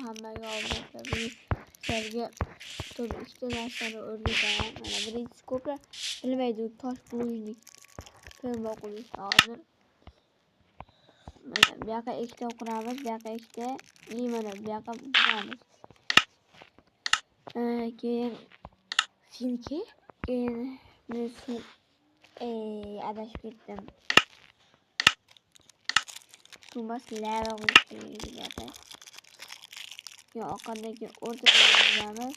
hammaga odatda sizlarga ikkita narsani o'rgataman. Mana birinchisi ko'plar bilmaydi tosh bulujnik nima qilishni. Hozir mana bu yoqqa ikkita quramiz, bu yoqqa ikkita, mana bu yoqqa quramiz. Keyin finki, adashib ketdim. Tumas lava qo'yishdi. Yo, oqandagi o'rtada quramiz.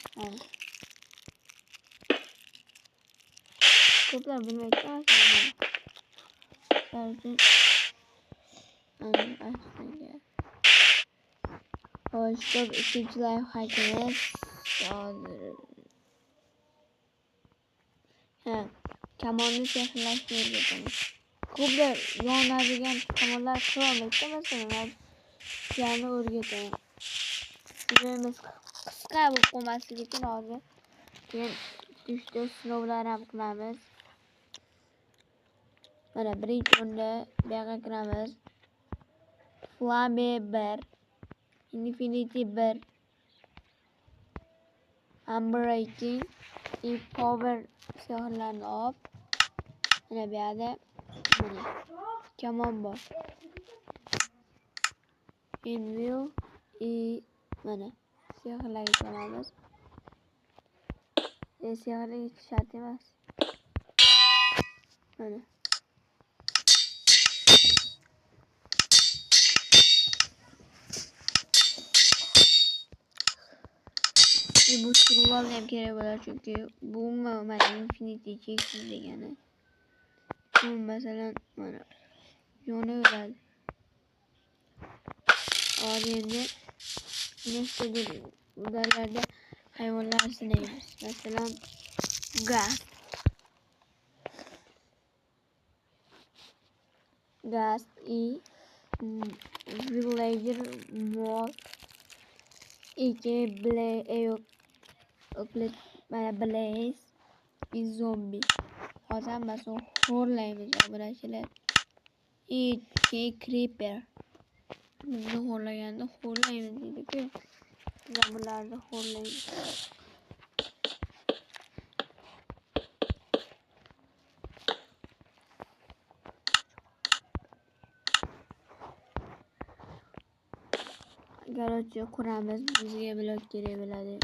Ko'plar bilmaydi. Hoş, ikinci life hackimiz. Kamonlu sehrlaşmayı yapalım. Ko'plar yonadigan kamonlar qilolmaydi. Masalan, yani o'rgatayım. Bizimiz qisqa bo'lib qolmasligi uchun hozir keyin düştü sinovlar ham qilamiz. Mana birinchi o'rinda bu yoqqa kiramiz. Flame 1, Infinity 1, Unbreaking, Power sehrlarni olib, mana bu yerda mana kamon bor. Envil mana sehrlarga solamiz. Sehrlarga shart emas. Mana bu survival ham kerak bo'ladi, chunki bu mana Infinity cheksiz degani. Bu masalan mana yonaveradi. Hozir endi nechtadir ularlarda hayvonlar sinaymiz. Masalan Gas Villager Moth Blaze Zombie. Hozir hammasini xo'rlaymiz obrachilar. Creeper. Bizni xo'rlaganda xo'rlaymiz deydi-ku. Biz bularni xo'rlaymiz. Garajga quramiz, bizga blok kerak bo'ladi.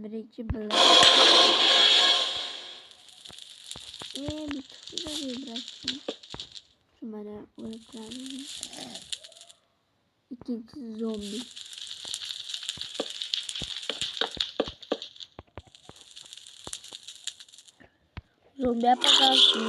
Birinchi blok. Bitta vibratsiya. Mana o'lib qolamiz. Ikkinchi zombi. Zombi apagasi.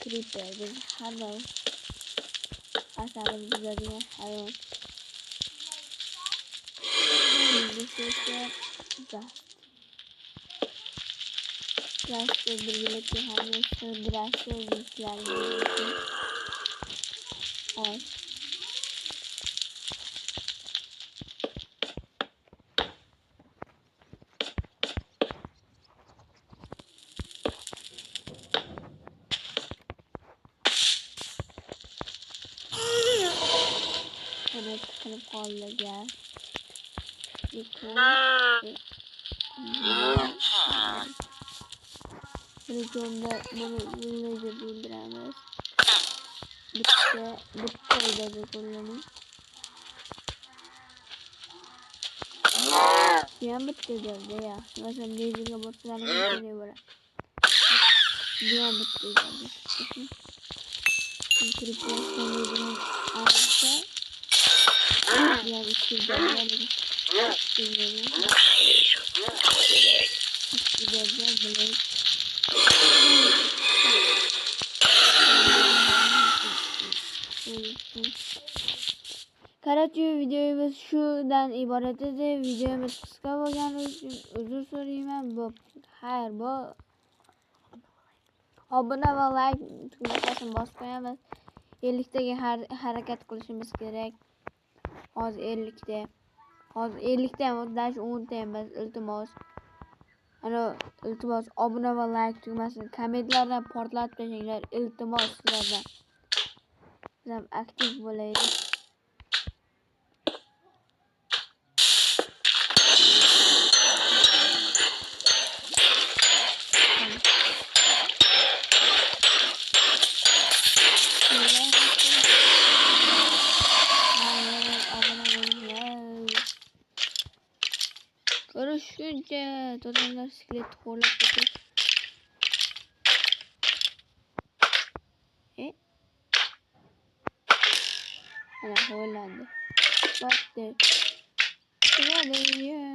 Creeper, biz har doim asabimiz buzadigan hayvon. Gazga birgalikda hammasi grasga yuklanadi. Hoş. Mana tıkılıp qoldi gaz. Birinchi o'rinda buni villager o'ldiramiz. Bitta idagi qo'llaning. Ham bitta idagi ya. Masalan, benzинga bossangiz kerak bo'ladi. Bu ham bitta idagi. Kirib olsa yani istiyorlar Qarachi videomiz shudan iborat edi. Videomiz qisqa bo'lgani uchun uzr so'rayman. Xayr, bu obuna va like tugmasini bosib qo'yamiz. 50 taga harakat qilishimiz kerak. Hozir 50 ta. Hozir 50 ta emas, 10 ta emas, iltimos. Iltimos obuna va like tugmasini kommentlardan portlatib tashinglar. Iltimos sizlardan. Sizlar aktiv bo'laylik. Görüşünce dolanlar skelet horlap getir. Ana horlandı. What the?